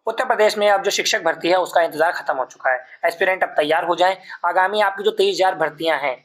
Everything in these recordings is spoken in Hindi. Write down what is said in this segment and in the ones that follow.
उत्तर प्रदेश में अब जो शिक्षक भर्ती है उसका इंतजार खत्म हो चुका है। एस्पिरेंट अब तैयार हो जाएं। आगामी आपकी जो 23,000 भर्तियां हैं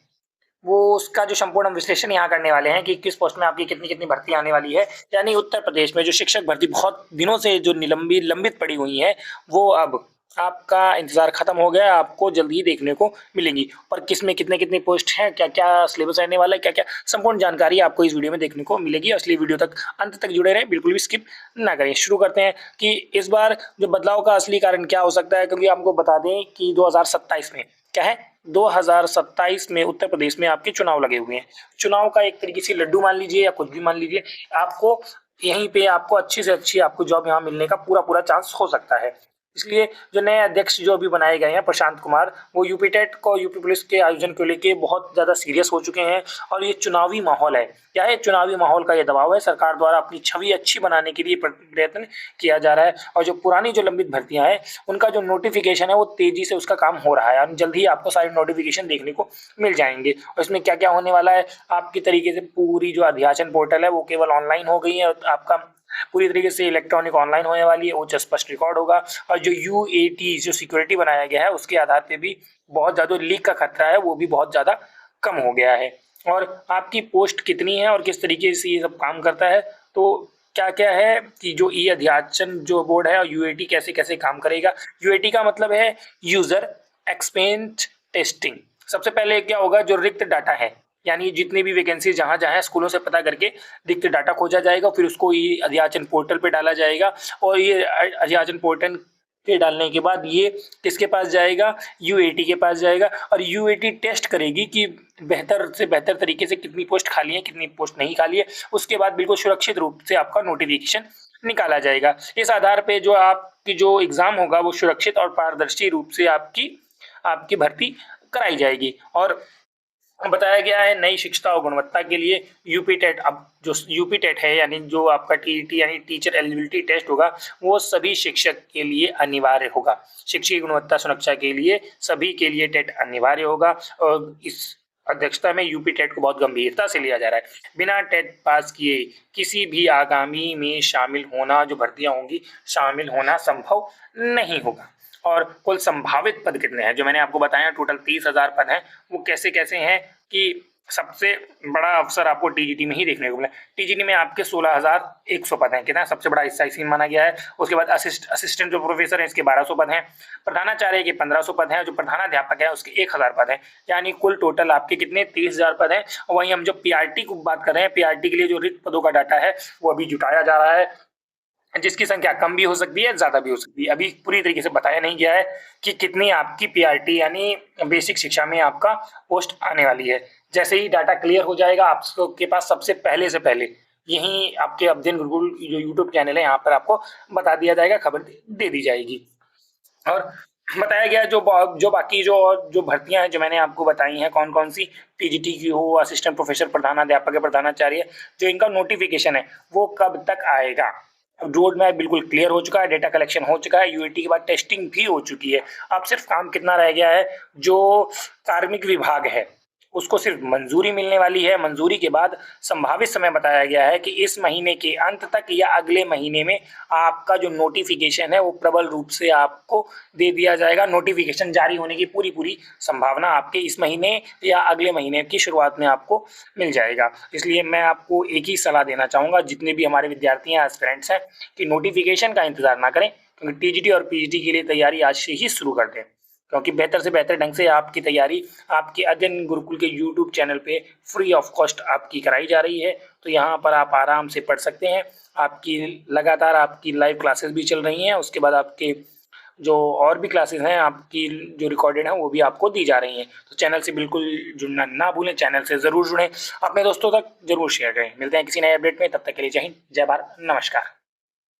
वो उसका जो संपूर्ण विश्लेषण यहाँ करने वाले हैं कि किस पोस्ट में आपकी कितनी कितनी भर्ती आने वाली है। यानी उत्तर प्रदेश में जो शिक्षक भर्ती बहुत दिनों से जो निलंबित लंबित पड़ी हुई है वो अब आपका इंतजार खत्म हो गया। आपको जल्दी ही देखने को मिलेंगी और किस में कितने कितने पोस्ट हैं, क्या क्या सिलेबस रहने वाला है, क्या क्या संपूर्ण जानकारी आपको इस वीडियो में देखने को मिलेगी। इसलिए वीडियो तक अंत तक जुड़े रहें, बिल्कुल भी स्किप ना करें। शुरू करते हैं कि इस बार जो बदलाव का असली कारण क्या हो सकता है, क्योंकि आपको बता दें कि 2027 में क्या है, 2027 में उत्तर प्रदेश में आपके चुनाव लगे हुए हैं। चुनाव का एक तरीके से लड्डू मान लीजिए या कुछ भी मान लीजिए, आपको यहीं पे आपको अच्छी से अच्छी आपको जॉब यहाँ मिलने का पूरा पूरा चांस हो सकता है। इसलिए जो नए अध्यक्ष जो अभी बनाए गए हैं प्रशांत कुमार, वो यूपी टेट को यूपी पुलिस के आयोजन को लेके बहुत ज़्यादा सीरियस हो चुके हैं। और ये चुनावी माहौल है, क्या है, चुनावी माहौल का ये दबाव है। सरकार द्वारा अपनी छवि अच्छी बनाने के लिए प्रयत्न किया जा रहा है। और जो पुरानी जो लंबित भर्तियां हैं उनका जो नोटिफिकेशन है वो तेजी से उसका काम हो रहा है और जल्द ही आपको सारे नोटिफिकेशन देखने को मिल जाएंगे। और इसमें क्या क्या होने वाला है, आपकी तरीके से पूरी जो अध्याचन पोर्टल है वो केवल ऑनलाइन हो गई है और आपका पूरी तरीके से इलेक्ट्रॉनिक ऑनलाइन होने वाली है। उच्च स्पष्ट रिकॉर्ड होगा और जो यूएटी जो सिक्योरिटी बनाया गया है उसके आधार पे भी बहुत ज़्यादा लीक का खतरा है वो भी बहुत ज़्यादा कम हो गया है। और आपकी पोस्ट कितनी है और किस तरीके से ये सब काम करता है, तो क्या क्या है कि जो ई अध्याचन जो बोर्ड है और यूएटी कैसे कैसे काम करेगा। यूएटी का मतलब है यूजर एक्सपेंट टेस्टिंग। सबसे पहले क्या होगा, जो रिक्त डाटा है यानी जितनी भी वैकेंसी जहां जहां स्कूलों से पता करके रिक्त डाटा खोजा जाएगा, फिर उसको ये अध्याचन पोर्टल पे डाला जाएगा। और ये अध्याचन पोर्टल पे डालने के बाद ये किसके पास जाएगा, यूएटी के पास जाएगा। और यूएटी टेस्ट करेगी कि बेहतर से बेहतर तरीके से कितनी पोस्ट खाली है कितनी पोस्ट नहीं खाली है। उसके बाद बिल्कुल सुरक्षित रूप से आपका नोटिफिकेशन निकाला जाएगा। इस आधार पे जो आपकी जो एग्जाम होगा वो सुरक्षित और पारदर्शी रूप से आपकी आपकी भर्ती कराई जाएगी। और बताया गया है नई शिक्षा और गुणवत्ता के लिए यूपी टेट, अब जो यूपी टेट है यानी जो आपका टीईटी यानी टीचर एलिजिबिलिटी टेस्ट होगा वो सभी शिक्षक के लिए अनिवार्य होगा। शिक्षकीय गुणवत्ता सुरक्षा के लिए सभी के लिए टेट अनिवार्य होगा। और इस अध्यक्षता में यूपी टेट को बहुत गंभीरता से लिया जा रहा है। बिना टेट पास किए किसी भी आगामी में शामिल होना, जो भर्तियां होंगी शामिल होना संभव नहीं होगा। और कुल संभावित पद कितने हैं जो मैंने आपको बताया, टोटल 30,000 पद हैं। वो कैसे कैसे हैं कि सबसे बड़ा अवसर आपको टीजीटी में ही देखने को मिला। टीजीटी में आपके 16,100 पद हैं, कितना सबसे बड़ा हिस्सा इसी में माना गया है। उसके बाद असिस्टेंट जो प्रोफेसर है इसके 1,200 पद हैं। प्रधानाचार्य के 1,500 पद हैं। जो प्रधानाध्यापक है उसके 1,000 पद हैं। यानी कुल टोटल आपके कितने 30,000 पद हैं। और वहीं हम जो पीआरटी की बात कर रहे हैं, पीआरटी के लिए जो रिक्त पदों का डाटा है वो अभी जुटाया जा रहा है, जिसकी संख्या कम भी हो सकती है ज्यादा भी हो सकती है। अभी पूरी तरीके से बताया नहीं गया है कि कितनी आपकी पीआरटी यानी बेसिक शिक्षा में आपका पोस्ट आने वाली है। जैसे ही डाटा क्लियर हो जाएगा आपके पास सबसे पहले से पहले यही आपके अध्ययन गुरुकुल जो यूट्यूब चैनल है यहाँ पर आपको बता दिया जाएगा, खबर दे दी जाएगी। और बताया गया जो बाकी जो भर्तियां हैं जो मैंने आपको बताई हैं कौन कौन सी, टीजीटी की हो, असिस्टेंट प्रोफेसर, प्रधानाध्यापक, प्रधानाचार्य, जो इनका नोटिफिकेशन है वो कब तक आएगा। रोड मैप बिल्कुल क्लियर हो चुका है, डेटा कलेक्शन हो चुका है, यूएटी के बाद टेस्टिंग भी हो चुकी है। अब सिर्फ काम कितना रह गया है, जो कार्मिक विभाग है उसको सिर्फ मंजूरी मिलने वाली है। मंजूरी के बाद संभावित समय बताया गया है कि इस महीने के अंत तक या अगले महीने में आपका जो नोटिफिकेशन है वो प्रबल रूप से आपको दे दिया जाएगा। नोटिफिकेशन जारी होने की पूरी पूरी संभावना आपके इस महीने या अगले महीने की शुरुआत में आपको मिल जाएगा। इसलिए मैं आपको एक ही सलाह देना चाहूँगा, जितने भी हमारे विद्यार्थी हैं, एस्पिरेंट्स हैं, कि नोटिफिकेशन का इंतजार ना करें, क्योंकि टीजीटी और पीजीटी के लिए तैयारी आज से ही शुरू कर दें। क्योंकि बेहतर से बेहतर ढंग से आपकी तैयारी आपके अध्ययन गुरुकुल के यूट्यूब चैनल पे फ्री ऑफ कॉस्ट आपकी कराई जा रही है। तो यहाँ पर आप आराम से पढ़ सकते हैं। आपकी लगातार आपकी लाइव क्लासेस भी चल रही हैं। उसके बाद आपके जो और भी क्लासेस हैं आपकी जो रिकॉर्डेड हैं वो भी आपको दी जा रही हैं। तो चैनल से बिल्कुल जुड़ना ना भूलें, चैनल से ज़रूर जुड़ें, अपने दोस्तों तक जरूर शेयर करें। मिलते हैं किसी नए अपडेट में, तब तक के लिए जय हिंद, जय भारत, नमस्कार।